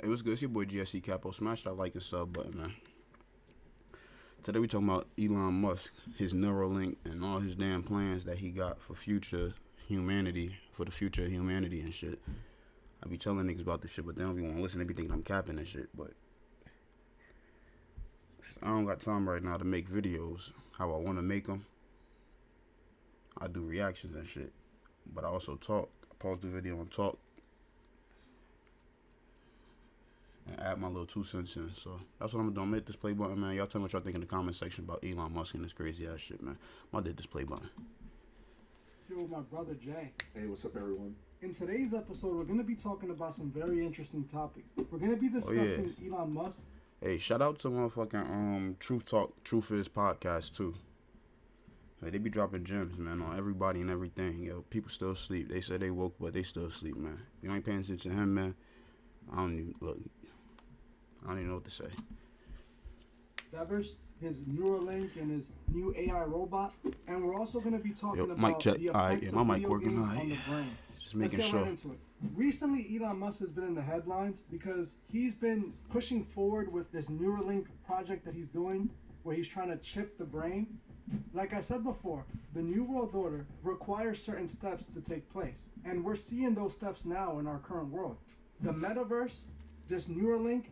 It was good. It's your boy Gsecapone. Smash that like and sub button, man. Today we talking about Elon Musk, his Neuralink, and all his damn plans that he got for future humanity, for the future of humanity and shit. I be telling niggas about this shit, but they don't be want to listen. They be thinking I'm capping and shit, but I don't got time right now to make videos how I want to make them. I do reactions and shit, but I also talk. I pause the video and talk and add my little 2 cents in. So that's what I'm gonna do. Hit this play button, man. Y'all tell me what y'all think in the comment section about Elon Musk and this crazy ass shit, man. I did this play button. Here with my brother Jay. Hey, what's up, everyone? In today's episode, we're going to be talking about some very interesting topics. We're going to be discussing Elon Musk. Hey, shout out to motherfucking Truth Talk, Truth Is podcast too. Hey, they be dropping gems, man, on everybody and everything. Yo, people still sleep. They say they woke, but they still sleep, man. If you ain't paying attention to him, man, I don't even know what to say. Diverse, his Neuralink and his new AI robot, and we're also going to be talking about mic check. the Alright, effects my of mic video working. games Alright. on the brain. Just making Let's get sure. right into it. Recently, Elon Musk has been in the headlines because he's been pushing forward with this Neuralink project that he's doing, where he's trying to chip the brain. Like I said before, the New World Order requires certain steps to take place, and we're seeing those steps now in our current world. The metaverse, this Neuralink,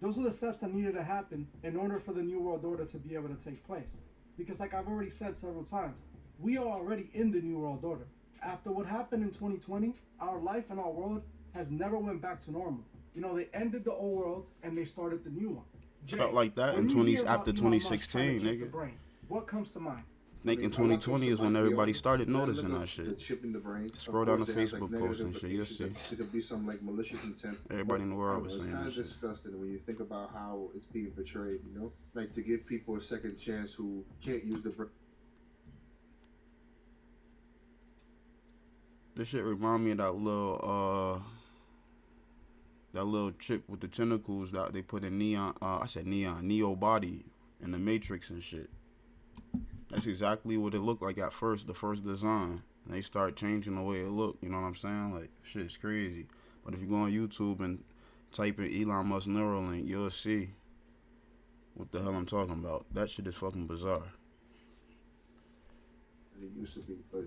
those are the steps that needed to happen in order for the New World Order to be able to take place. Because like I've already said several times, we are already in the New World Order. After what happened in 2020, our life and our world has never went back to normal. You know, they ended the old world and they started the new one. Jay, Felt like that in when you 20 hear about after Elon Musk 2016, trying to chip nigga. the brain, what comes to mind? I think in 2020 is when everybody started noticing that The shit. chip in the brain. Scroll Of down course, the it has, Facebook negative posts and shit, you'll implications. see. It could be some like malicious intent. Everybody in the world was It's saying kind that of shit. disgusting when you think about how it's being portrayed. You know, like to give people a second chance who can't use the brain. This shit remind me of that little chip with the tentacles that they put in Neo body in the Matrix and shit. That's exactly what it looked like at first, the first design. And they start changing the way it looked, you know what I'm saying? Like, shit's crazy. But if you go on YouTube and type in Elon Musk Neuralink, you'll see what the hell I'm talking about. That shit is fucking bizarre. It used to be, but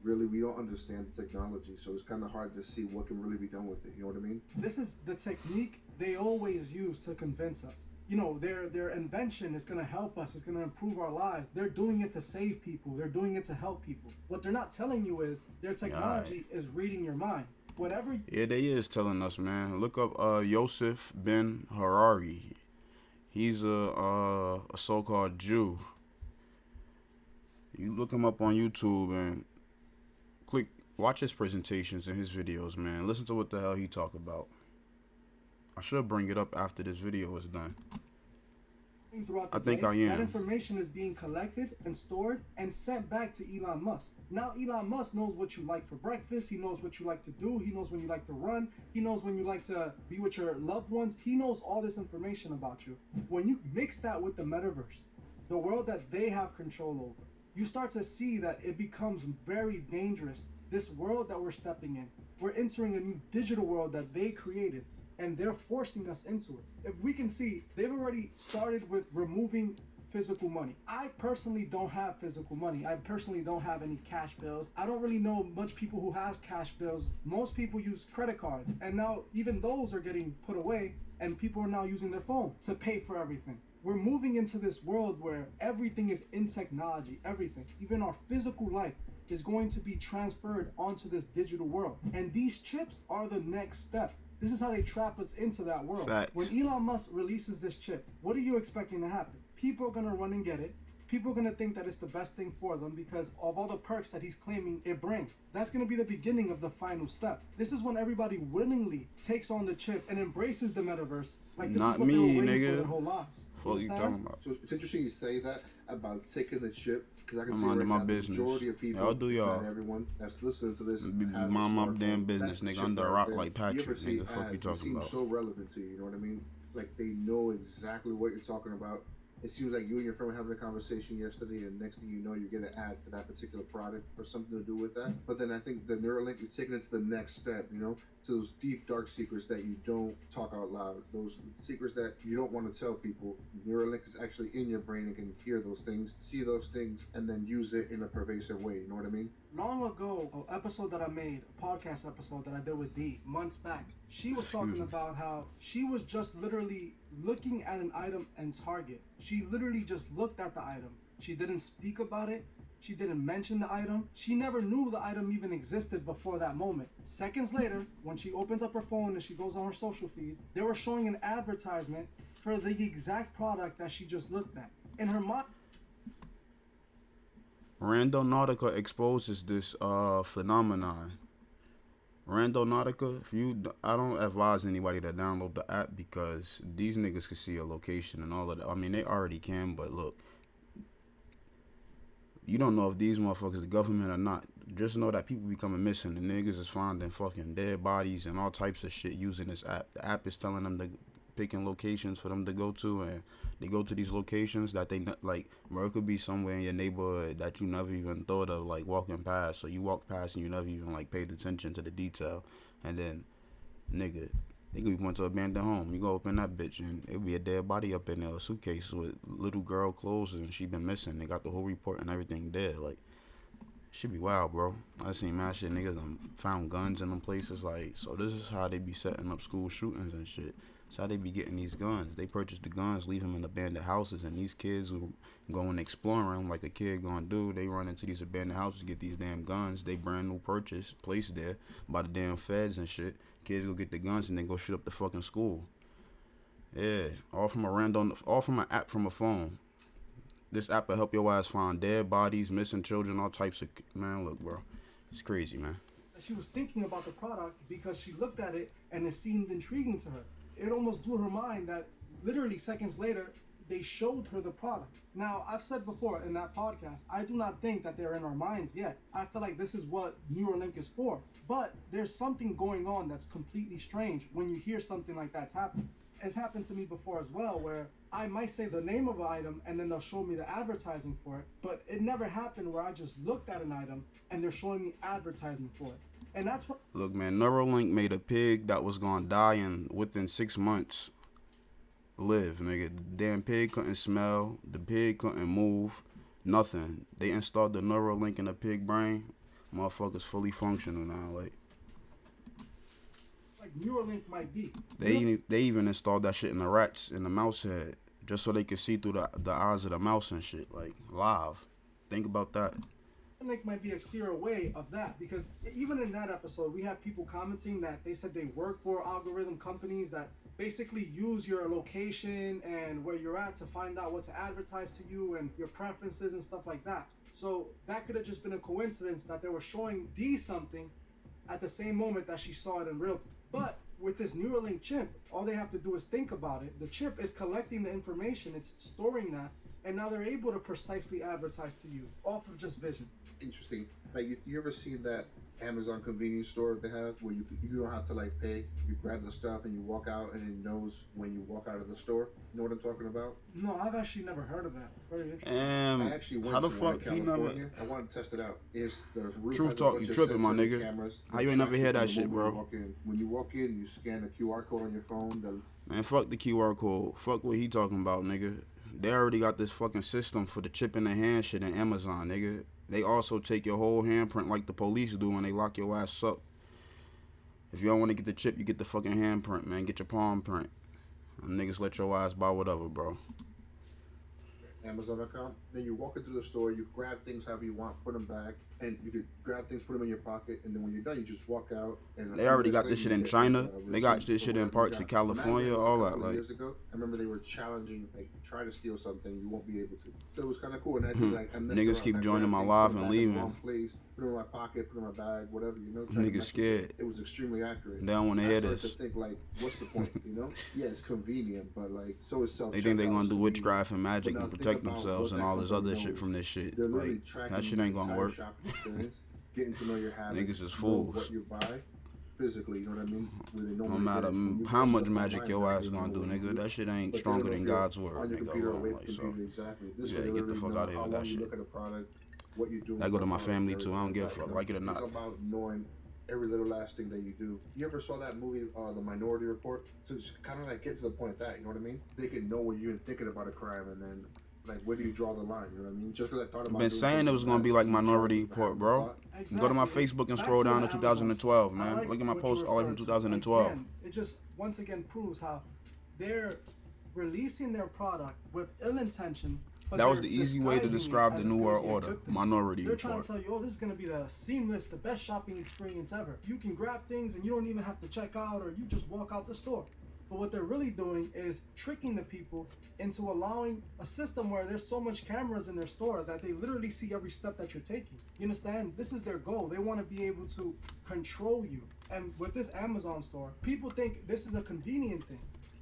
really we don't understand the technology, so it's kind of hard to see what can really be done with it. You know what I mean? This is the technique they always use to convince us. You know, their invention is going to help us. It's going to improve our lives. They're doing it to save people. They're doing it to help people. What they're not telling you is their technology is reading your mind. Whatever. Yeah, they is telling us, man. Look up Yosef Ben Harari. He's a so-called Jew. You look him up on YouTube and watch his presentations and his videos, man. Listen to what the hell he talk about. I should bring it up after this video is done. Throughout the I think day, I am. That information is being collected and stored and sent back to Elon Musk. Now Elon Musk knows what you like for breakfast. He knows what you like to do. He knows when you like to run. He knows when you like to be with your loved ones. He knows all this information about you. When you mix that with the metaverse, the world that they have control over, you start to see that it becomes very dangerous. This world that we're stepping in, we're entering a new digital world that they created, and they're forcing us into it. If we can see, they've already started with removing physical money. I personally don't have physical money. I personally don't have any cash bills. I don't really know much people who has cash bills. Most people use credit cards, and now even those are getting put away, and people are now using their phone to pay for everything. We're moving into this world where everything is in technology, everything, even our physical life is going to be transferred onto this digital world. And these chips are the next step. This is how they trap us into that world. Facts. When Elon Musk releases this chip, what are you expecting to happen? People are going to run and get it. People are going to think that it's the best thing for them because of all the perks that he's claiming it brings. That's going to be the beginning of the final step. This is when everybody willingly takes on the chip and embraces the metaverse. Like this Not is what me, they were waiting nigga. for their whole lives. What you talking about? So it's interesting you say that about taking the chip, because I can I'm see minding right my now business. the majority of people, Y'all do y'all. not everyone that's listening to this, Be has a mind my smartphone. damn business, That nigga. chip Under a right rock there, like you Patrick, ever see nigga. Fuck you ads, talking it seems about? so relevant to you, you know what I mean? Like they know exactly what you're talking about. It seems like you and your friend were having a conversation yesterday, and next thing you know, you get an ad for that particular product or something to do with that. But then I think the Neuralink is taking it to the next step, you know, to those deep, dark secrets that you don't talk out loud. Those secrets that you don't want to tell people. Neuralink is actually in your brain and can hear those things, see those things, and then use it in a pervasive way. You know what I mean? Long ago, an episode that I made, a podcast episode that I did with Dee months back, she was talking about how she was just literally looking at an item in Target. She literally just looked at the item. She didn't speak about it. She didn't mention the item. She never knew the item even existed before that moment. Seconds later, when she opens up her phone and she goes on her social feeds, they were showing an advertisement for the exact product that she just looked at. In her mind, Randonautica exposes this phenomenon. Randonautica, I don't advise anybody to download the app because these niggas can see your location and all of that. I mean, they already can, but look, you don't know if these motherfuckers the government or not. Just know that people be coming missing. The niggas is finding fucking dead bodies and all types of shit using this app. The app is telling them to picking locations for them to go to, and they go to these locations that they like. Where it could be somewhere in your neighborhood that you never even thought of, like walking past. So you walk past and you never even like paid attention to the detail, and then, nigga, they could be going to an abandoned home. You go up in that bitch and it'll be a dead body up in there, a suitcase with little girl clothes, and she been missing. They got the whole report and everything dead. Like, shit be wild, bro. I seen mad shit. Niggas found guns in them places. Like, so this is how they be setting up school shootings and shit. That's how they be getting these guns. They purchase the guns, leave them in abandoned houses, and these kids who going exploring like a kid gonna do, they run into these abandoned houses, get these damn guns. They brand new purchase, placed there by the damn feds and shit. Kids go get the guns and then go shoot up the fucking school. Yeah, all from an app from a phone. This app will help your ass find dead bodies, missing children, all types of, man, look, bro. It's crazy, man. she was thinking about the product because she looked at it and it seemed intriguing to her. It almost blew her mind that literally seconds later, they showed her the product. Now, I've said before in that podcast, I do not think that they're in our minds yet. I feel like this is what Neuralink is for. But there's something going on that's completely strange when you hear something like that's happening. It's happened to me before as well, where I might say the name of an item and then they'll show me the advertising for it. But it never happened where I just looked at an item and they're showing me advertising for it. And that's what... Look, man, Neuralink made a pig that was gonna die within 6 months live, nigga. The damn pig couldn't smell. The pig couldn't move. Nothing. They installed the Neuralink in the pig brain. Motherfucker's fully functional now, like Neuralink might be. They even installed that shit in the rats in the mouse head just so they could see through the eyes of the mouse and shit, like live. Think about that. Neuralink might be a clearer way of that, because even in that episode, we have people commenting that they said they work for algorithm companies that basically use your location and where you're at to find out what to advertise to you and your preferences and stuff like that. So that could have just been a coincidence that they were showing Dee something at the same moment that she saw it in real time. But with this Neuralink chip, all they have to do is think about it. The chip is collecting the information, it's storing that, and now they're able to precisely advertise to you off of just vision. Interesting. Like, you ever seen that Amazon convenience store they have where you don't have to like pay? You grab the stuff and you walk out, and it knows when you walk out of the store. You know what I'm talking about? No, I've actually never heard of that. It's very interesting. I actually went how the to one fuck in he never? California. I wanted to test it out. It's the roof Truth has a talk, bunch you of tripping, my sensors and nigga. cameras. How you ain't never hear that shit, bro? When you walk in, you scan the QR code on your phone. Man, fuck the QR code. Fuck what he talking about, nigga. They already got this fucking system for the chip in the hand shit in Amazon, nigga. They also take your whole handprint like the police do when they lock your ass up. If you don't want to get the chip, you get the fucking handprint, man. Get your palm print. Them niggas let your ass buy whatever, bro. Amazon.com. Then you walk into the store, you grab things however you want, put them back, and you could grab things, put them in your pocket, and then when you're done, you just walk out. And they already got this shit in China. They got this shit in parts of California, all that. Like, years ago, I remember they were challenging, like, try to steal something, you won't be able to. So it was kind of cool. And I'd be like, niggas keep joining my live and leaving. Put it in my pocket, put it in my bag, whatever, you know. Niggas scared. It was extremely accurate. They don't want to hear I this. started to think, like, what's the point, you know? Yeah, it's convenient, but, like, so is self-checkout. They think they're going to do witchcraft and magic and protect themselves and all this other shit from this shit. Like, that shit ain't going to work. Getting to know your habits. Niggas is fools. What you buy physically, you know what I mean? No matter how much magic your ass gonna do, nigga, that shit ain't stronger than God's word, nigga. Like, so, yeah, get the fuck out of here with that shit. That go to my family too. I don't give a fuck, like it or not. It's about knowing every little last thing that you do. You ever saw that movie, The Minority Report? So it's kind of like get to the point of that. You know what I mean? They can know when you're even thinking about a crime, and then like where do you draw the line? You know what I mean? Just because I thought I've about been doing saying it was something gonna be bad, like you Minority charge them for Report, having bro. thought. Exactly. Go to my Facebook and Back scroll to down the to Amazon 2012, stuff. I man. like Look at my what post you all the way from referred to. 2012. Again, it just once again proves how they're releasing their product with ill intention. But That was they're the easy way to disguising it describe as the it's New gonna World be a Order. good thing. Minority They're trying Report. to tell you, oh, this is going to be the seamless, the best shopping experience ever. You can grab things and you don't even have to check out, or you just walk out the store. But what they're really doing is tricking the people into allowing a system where there's so much cameras in their store that they literally see every step that you're taking. You understand? This is their goal. They want to be able to control you. And with this Amazon store, people think this is a convenient thing.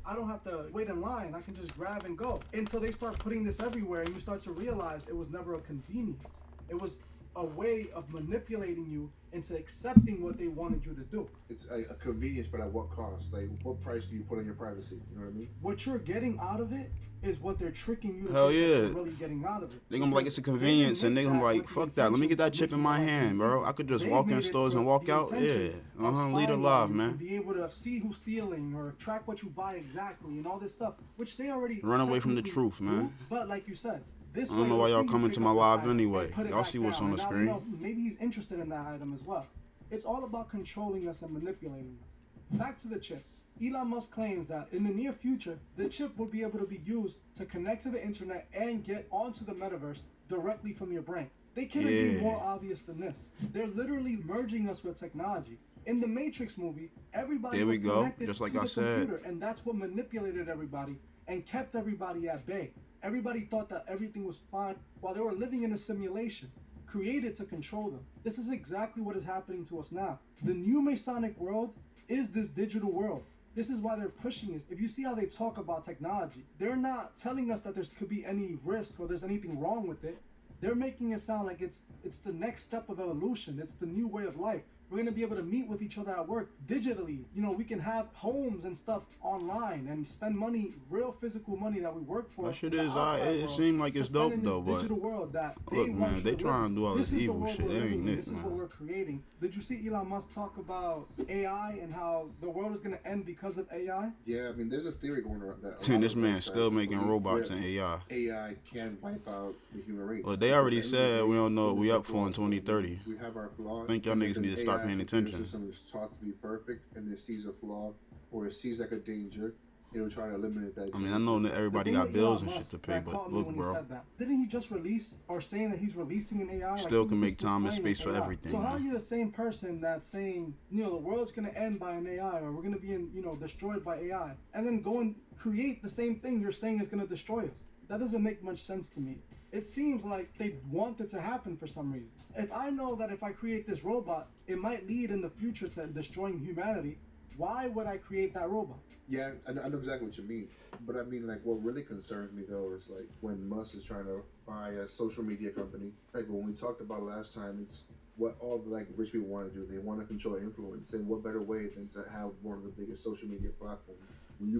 I don't have to wait in line. I can just grab and go. And so they start putting this everywhere, and you start to realize it was never a convenience. It was a way of manipulating you into accepting what they wanted you to do. It's a convenience, but at what cost? Like, what price do you put on your privacy? You know what I mean? What you're getting out of it is what they're tricking you to Hell think that yeah. you're really getting out of it. They gonna be like, it's a convenience, and they gonna be like, fuck that. Let me get that chip in my hand, bro. I could just walk in stores and walk out. Yeah. Lead a life, man. Be able to see who's stealing or track what you buy exactly and all this stuff, which they already Run away from the technically truth, man. do. But like you said, this I don't know why y'all coming to my live anyway. Y'all see what's on the screen. Maybe he's interested in that item as well. It's all about controlling us and manipulating us. Back to the chip. Elon Musk claims that in the near future, the chip will be able to be used to connect to the internet and get onto the metaverse directly from your brain. They couldn't be more obvious than this. They're literally merging us with technology. In the Matrix movie, everybody was connected just like to I the said. computer, and that's what manipulated everybody and kept everybody at bay. Everybody thought that everything was fine while they were living in a simulation created to control them. This is exactly what is happening to us now. The new Masonic world is this digital world. This is why they're pushing us. If you see how they talk about technology, they're not telling us that there could be any risk or there's anything wrong with it. They're making it sound like it's the next step of evolution. It's the new way of life. We're going to be able to meet with each other at work digitally. You know, we can have homes and stuff online and spend money, real physical money that we work for. That shit is, it seemed like it's dope though, but digital world that look, man, they trying to do all this evil shit. It ain't it, This is what we're creating. Did you see Elon Musk talk about AI and how the world is going to end because of AI? Yeah, I mean, there's a theory going around that. And this man's still making robots and AI. AI can wipe out the human race. Well, they already said we don't know what we up for in 2030. We have our flaws. I think y'all niggas need to start paying attention. The system is taught to be perfect, and it sees a flaw or it sees like a danger. It'll try to eliminate that. I mean, I know that everybody got bills and shit to pay, but look, bro. Didn't he just release or saying that he's releasing an AI? Still can make time and space for everything. So how are you the same person that's saying, you know, the world's gonna end by an AI or we're gonna be destroyed by AI, and then go and create the same thing you're saying is gonna destroy us? That doesn't make much sense to me. It seems like they want it to happen for some reason. If I know that if I create this robot, it might lead in the future to destroying humanity, why would I create that robot? Yeah, I know exactly what you mean. But I mean, like, what really concerns me, though, is, like, when Musk is trying to buy a social media company. Like, when we talked about last time, it's what all the, like, rich people want to do. They want to control influence. And what better way than to have one of the biggest social media platforms?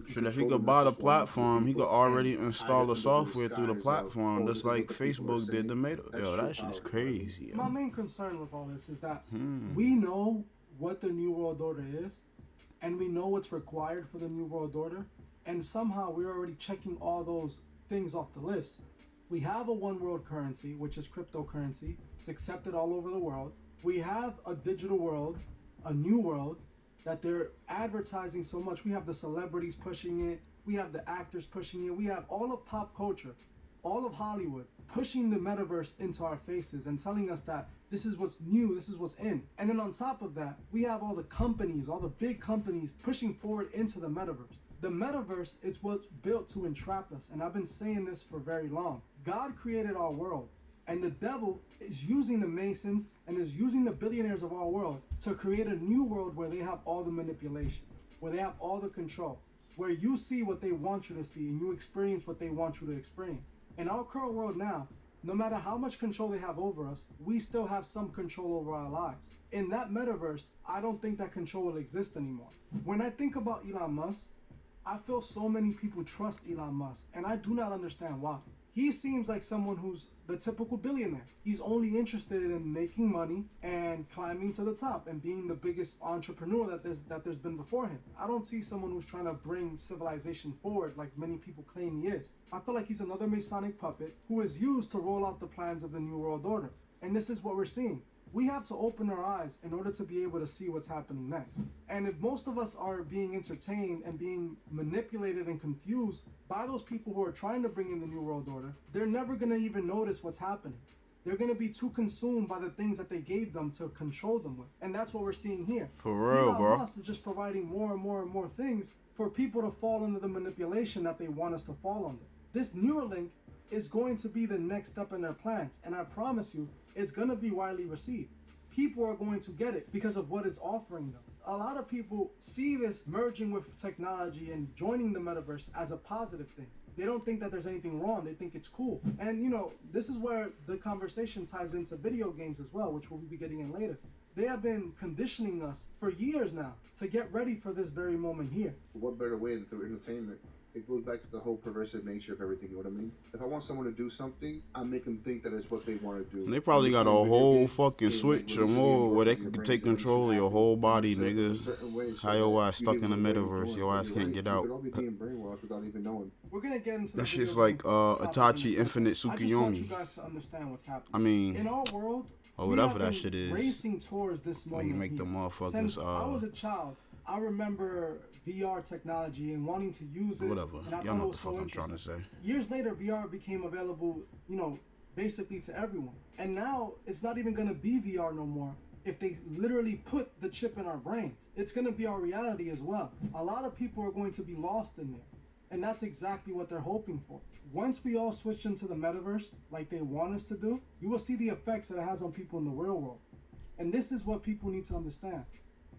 Sure, if he could buy the platform, he could already install the software through the platform, just like Facebook did the Meta. Yo, that shit's crazy. My main concern with all this is that we know what the New World Order is, and we know what's required for the New World Order, and somehow we're already checking all those things off the list. We have a one world currency, which is cryptocurrency. It's accepted all over the world. We have a digital world, a new world, that they're advertising so much. We have the celebrities pushing it. We have the actors pushing it. We have all of pop culture, all of Hollywood pushing the metaverse into our faces and telling us that this is what's new, this is what's in. And then on top of that, we have all the companies, all the big companies pushing forward into the metaverse. The metaverse is what's built to entrap us. And I've been saying this for very long. God created our world. And the devil is using the Masons and is using the billionaires of our world to create a new world where they have all the manipulation, where they have all the control, where you see what they want you to see and you experience what they want you to experience. In our current world now, no matter how much control they have over us, we still have some control over our lives. In that metaverse, I don't think that control will exist anymore. When I think about Elon Musk, I feel so many people trust Elon Musk, and I do not understand why. He seems like someone who's the typical billionaire. He's only interested in making money and climbing to the top and being the biggest entrepreneur that there's been before him. I don't see someone who's trying to bring civilization forward like many people claim he is. I feel like he's another Masonic puppet who is used to roll out the plans of the New World Order. And this is what we're seeing. We have to open our eyes in order to be able to see what's happening next. And if most of us are being entertained and being manipulated and confused by those people who are trying to bring in the New World Order, they're never going to even notice what's happening. They're going to be too consumed by the things that they gave them to control them with. And that's what we're seeing here. For real, Elon bro. Musk is just providing more and more and more things for people to fall under the manipulation that they want us to fall under. This Neuralink is going to be the next step in their plans. And I promise you, it's going to be widely received. People are going to get it because of what it's offering them. A lot of people see this merging with technology and joining the metaverse as a positive thing. They don't think that there's anything wrong. They think it's cool. And, you know, this is where the conversation ties into video games as well, which we'll be getting in later. They have been conditioning us for years now to get ready for this very moment here. What better way than through entertainment? It goes back to the whole perversive nature of everything, you know what I mean? If I want someone to do something, I make them think that it's what they want to do. And they probably got a whole fucking switch or more where they can take control of your whole body, nigga. How your ass stuck in the metaverse, your ass can't get out. We could all be being brainwashed without even knowing. We're gonna get into that shit's like Itachi Infinite I just want Tsukuyomi. you guys to understand what's happening. I mean, in our world, or whatever that shit is. Racing towards this moment. When you make the motherfuckers. Since I was a child, I remember VR technology and wanting to use it. Whatever. And I Y'all know what the so fuck I'm trying to say. Years later, VR became available, you know, basically to everyone. And now it's not even going to be VR no more. If they literally put the chip in our brains, it's going to be our reality as well. A lot of people are going to be lost in there. And that's exactly what they're hoping for. Once we all switch into the metaverse like they want us to do, you will see the effects that it has on people in the real world. And this is what people need to understand.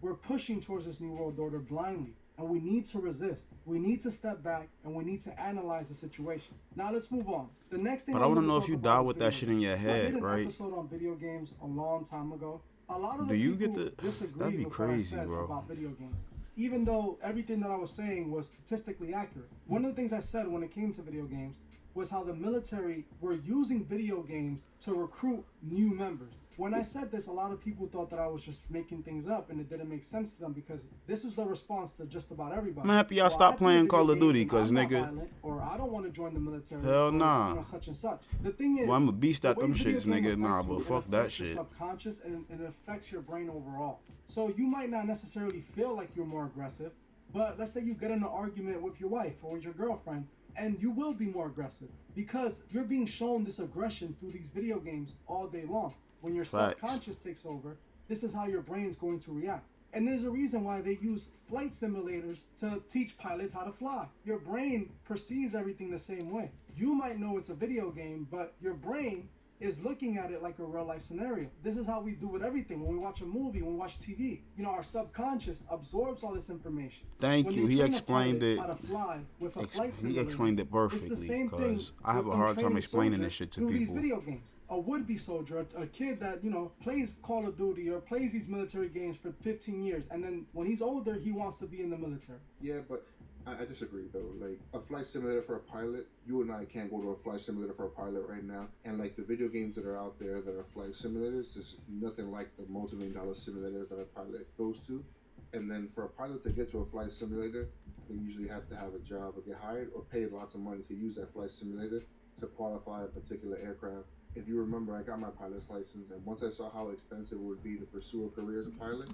We're pushing towards this New World Order blindly, and we need to resist. We need to step back, and we need to analyze the situation. Now let's move on. The next thing. But I want to know if you die with that shit in your head, I did an right? episode on video games a long time ago. A lot of the Do you people get the? disagree That'd be with crazy, what I said bro. about video games. Even though everything that I was saying was statistically accurate. One of the things I said when it came to video games was how the military were using video games to recruit new members. When I said this, a lot of people thought that I was just making things up, and it didn't make sense to them because this was the response to just about everybody. I'm happy y'all stopped playing Call of Duty, cause nigga. Or I don't want to join the military. Hell or, nah. You know, such and such. The thing is, Well, I'm a beast at the way them video shits, game nigga. affects Nah, you, but it fuck that affects your shit. Subconscious, and it affects your brain overall. So you might not necessarily feel like you're more aggressive, but let's say you get in an argument with your wife or with your girlfriend, and you will be more aggressive because you're being shown this aggression through these video games all day long. When your Facts. subconscious takes over, this is how your brain's going to react. And there's a reason why they use flight simulators to teach pilots how to fly. Your brain perceives everything the same way. You might know it's a video game, but your brain is looking at it like a real life scenario. This is how we do with everything. When we watch a movie, when we watch TV, you know, our subconscious absorbs all this information. Thank When you. they He train a explained pilot it. how to fly with a flight He simulator, explained it it's the perfectly, same thing cause I have with a them hard time training explaining soldiers this shit to through these people. video games. A would-be soldier, a kid that, you know, plays Call of Duty or plays these military games for 15 years, and then when he's older, he wants to be in the military. Yeah, but I disagree though. Like a flight simulator for a pilot, you and I can't go to a flight simulator for a pilot right now. And like the video games that are out there that are flight simulators is nothing like the multi-million-dollar simulators that a pilot goes to. And then for a pilot to get to a flight simulator, they usually have to have a job or get hired or pay lots of money to use that flight simulator to qualify a particular aircraft. If you remember, I got my pilot's license, and once I saw how expensive it would be to pursue a career as a pilot,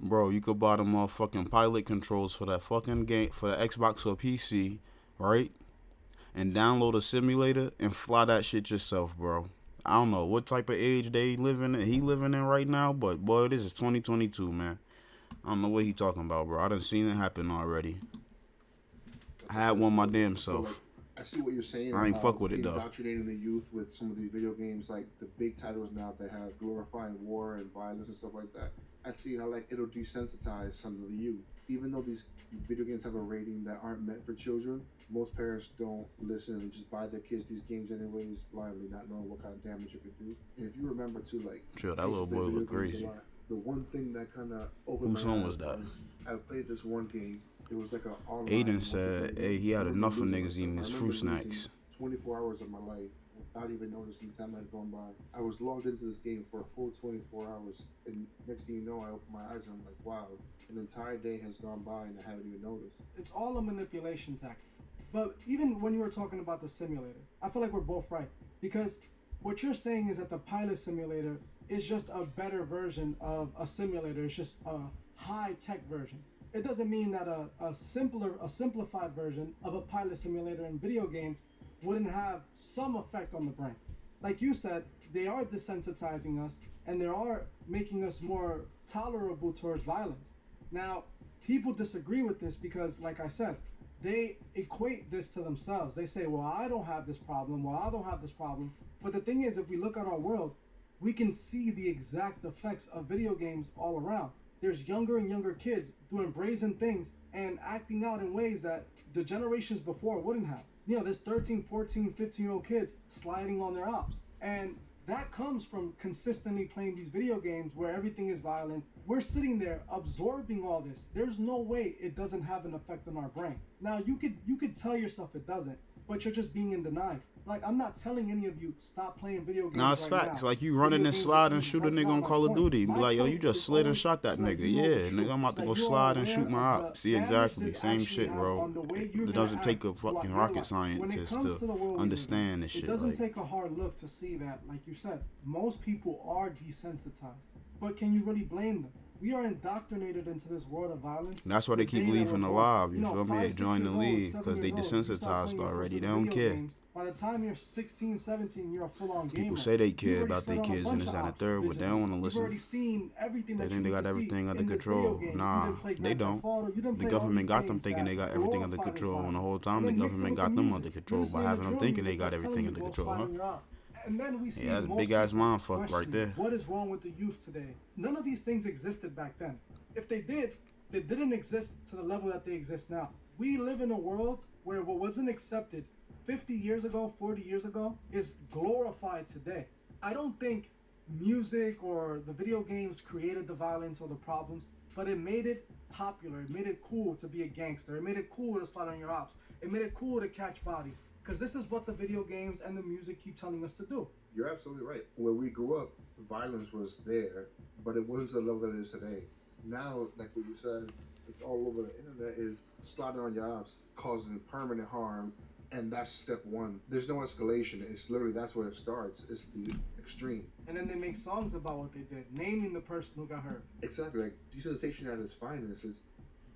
Bro, you could buy the motherfucking pilot controls for that fucking game, for the Xbox or PC, right? And download a simulator and fly that shit yourself, bro. I don't know what type of age he living in right now, but boy, this is 2022, man. I don't know what he talking about, bro. I done seen it happen already. I had one my damn self. I see what you're saying. I ain't fuck with it, though. Indoctrinating the youth with some of these video games, like the big titles now that have glorifying war and violence and stuff like that. I see how like it'll desensitize some of the youth. Even though these video games have a rating that aren't meant for children, most parents don't listen and just buy their kids these games anyways, blindly, not knowing what kind of damage it could do. And if you remember too, like, Chill, that little boy look crazy. The one thing that kind of opened Whose my son eyes was that? I played this one game. It was like a online Aiden said, hey, he had enough of niggas eating his fruit snacks. 24 hours of my life without even noticing the time had gone by. I was logged into this game for a full 24 hours, and next thing you know, I open my eyes and I'm like, wow, an entire day has gone by and I haven't even noticed. It's all a manipulation tactic. But even when you were talking about the simulator, I feel like we're both right. Because what you're saying is that the pilot simulator is just a better version of a simulator. It's just a high-tech version. It doesn't mean that a simplified version of a pilot simulator in video games wouldn't have some effect on the brain. Like you said, they are desensitizing us and they are making us more tolerable towards violence. Now, people disagree with this because, like I said, they equate this to themselves. They say, well, I don't have this problem. Well, I don't have this problem. But the thing is, if we look at our world, we can see the exact effects of video games all around. There's younger and younger kids doing brazen things and acting out in ways that the generations before wouldn't have. You know, there's 13, 14, 15-year-old kids sliding on their ops. And that comes from consistently playing these video games where everything is violent. We're sitting there absorbing all this. There's no way it doesn't have an effect on our brain. Now, you could tell yourself it doesn't, but you're just being in denial. Like, I'm not telling any of you stop playing video games. Nah, it's right facts. now. Like you running and slide and shoot a That's nigga not on my Call of point. Duty. Be My like, yo, you point just is slid and always shot that so that nigga. you know Yeah, the truth. nigga, I'm about to So go that you are slide and aware shoot my of op. the See, damage exactly. this Same actually shit, has bro. on the way you're It gonna doesn't take a act throughout fucking your rocket life. When it scientist comes to the world we live in, understand this it shit. doesn't Like, take a hard look to see that, like you said, most people are desensitized. But can you really blame them? We are indoctrinated into this world of violence. that's why they the keep day that leaving we're born. alive. You You know, feel me? 5, They 6 join the years old, league 7 because they years old, you start desensitized playing your already. first They don't video care. games. By the time you're 16, 17, you're a full-on gamer. People say they You've care already about their slid on a kids and bunch this, of that, and the ops third, but they visually. don't want to You've already listen. seen everything They that think you they need got to everything see under in this control. video game. Nah, You didn't play they Grand Theft don't. Auto. You didn't The play all government these got them games thinking they that got everything under glorify this control, and the violence. whole time And the then mix it government with got the them music. under You're control by listening to having them drill thinking they music got that's telling everything you under go control, slide huh? on your op. And then we see Yeah, that's most big ass people mind fuck right questioning there. what is wrong with the youth today. None of these things existed back then. If they did, they didn't exist to the level that they exist now. We live in a world where what wasn't accepted 50 years ago, 40 years ago, is glorified today. I don't think music or the video games created the violence or the problems, but it made it popular. It made it cool to be a gangster. It made it cool to slide on your ops. It made it cool to catch bodies. Because this is what the video games and the music keep telling us to do. You're absolutely right. Where we grew up, violence was there, but it wasn't to the level that it is today. Now, like what you said, it's all over the internet, is sliding on your ops, causing permanent harm, and that's step one. There's no escalation. It's literally, that's where it starts. It's the extreme. And then they make songs about what they did, naming the person who got hurt. Exactly. Like, desensitization at its finest is,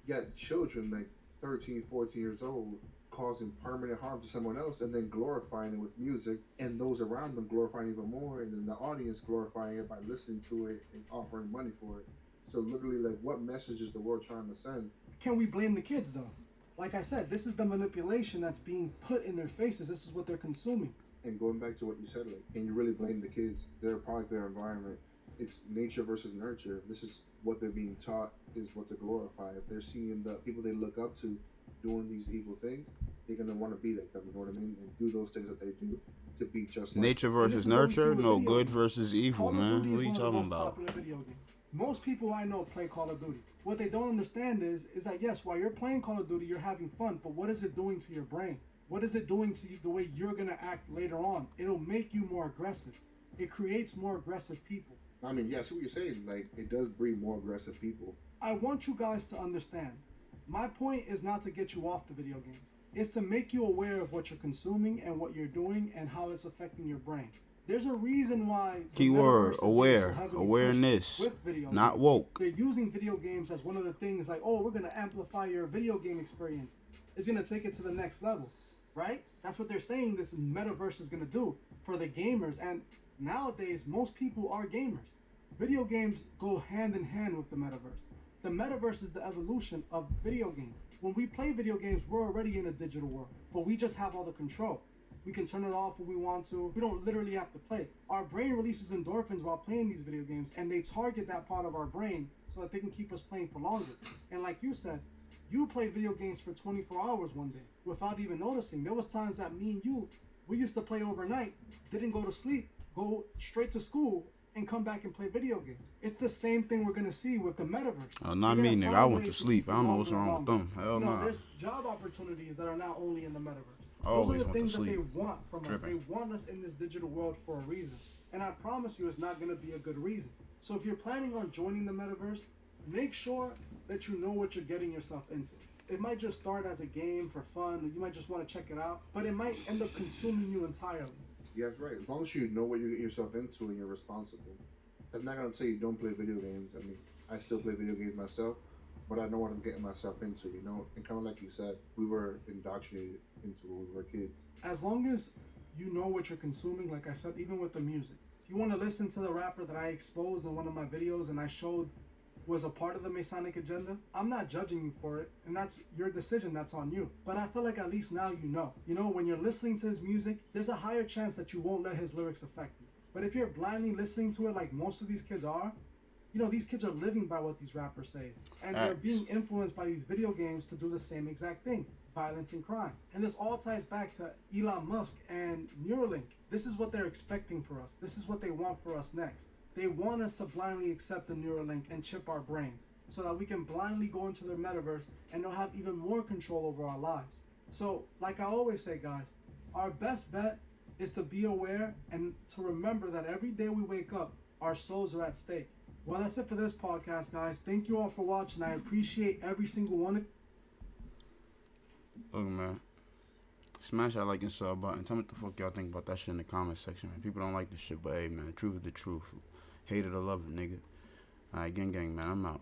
you got children like 13, 14 years old causing permanent harm to someone else and then glorifying it with music, and those around them glorifying even more, and then the audience glorifying it by listening to it and offering money for it. So literally, like, what message is the world trying to send? Can we blame the kids though? Like I said, this is the manipulation that's being put in their faces. This is what they're consuming. And going back to what you said, like, can you really blame the kids? They're a product of their environment. It's nature versus nurture. This is what they're being taught, is what to glorify. If they're seeing the people they look up to doing these evil things, they're gonna want to be like them, you know what I mean? And do those things that they do to be just like Nature And versus this is what we see nurture? with No, video good games. versus evil, Call of man. Duty What is are you one of the talking most about? popular video games. Most people I know play Call of Duty. What they don't understand is that yes, while you're playing Call of Duty, you're having fun, but what is it doing to your brain? What is it doing to you, the way you're gonna act later on? It'll make you more aggressive. It creates more aggressive people. I mean, yeah, I see what you're saying. Like, it does breed more aggressive people. I want you guys to understand. My point is not to get you off the video games. It's to make you aware of what you're consuming and what you're doing and how it's affecting your brain. There's a reason why the Keyword, metaverse is being so aware, heavily pushed awareness, with video not games. woke. They're using video games as one of the things like, oh, we're gonna amplify your video game experience. It's gonna take it to the next level, right? That's what they're saying this metaverse is gonna do for the gamers. And nowadays, most people are gamers. Video games go hand in hand with the metaverse. The metaverse is the evolution of video games. When we play video games, we're already in a digital world, but we just have all the control. We can turn it off when we want to. We don't literally have to play. Our brain releases endorphins while playing these video games, and they target that part of our brain so that they can keep us playing for longer. And like you said, you played video games for 24 hours one day without even noticing. There was times that me and you, we used to play overnight, didn't go to sleep, go straight to school, and come back and play video games. It's the same thing we're gonna see with the metaverse. Oh, not me, nigga. I went to sleep. I don't know what's wrong with them. Hell no. There's job opportunities that are not only in the metaverse. Always Those are the went to things that they sleep. want from us. Tripping. They want us in this digital world for a reason. And I promise you it's not gonna be a good reason. So if you're planning on joining the metaverse, make sure that you know what you're getting yourself into. It might just start as a game for fun. You might just want to check it out, but it might end up consuming you entirely. Yeah, that's right. As long as you know what you get yourself into and you're responsible. I'm not gonna say you don't play video games. I mean, I still play video games myself, but I know what I'm getting myself into. You know, and kind of like you said, we were indoctrinated into when we were kids. As long as you know what you're consuming, like I said, even with the music. If you want to listen to the rapper that I exposed in one of my videos and I showed was a part of the Masonic agenda, I'm not judging you for it, and that's your decision, that's on you. But I feel like at least now you know. You know, when you're listening to his music, there's a higher chance that you won't let his lyrics affect you. But if you're blindly listening to it like most of these kids are, you know, these kids are living by what these rappers say. And they're being influenced by these video games to do the same exact thing. Violence and crime. And this all ties back to Elon Musk and Neuralink. This is what they're expecting for us. This is what they want for us next. They want us to blindly accept the Neuralink and chip our brains so that we can blindly go into their metaverse and they'll have even more control over our lives. So, like I always say, guys, our best bet is to be aware and to remember that every day we wake up, our souls are at stake. Well, that's it for this podcast, guys. Thank you all for watching. I appreciate every single one of you. Look, man. Smash that like and sub button. Tell me what the fuck y'all think about that shit in the comment section, man. People don't like this shit, but hey, man, truth is the truth. Hate it or love it, nigga. Alright, gang, man. I'm out.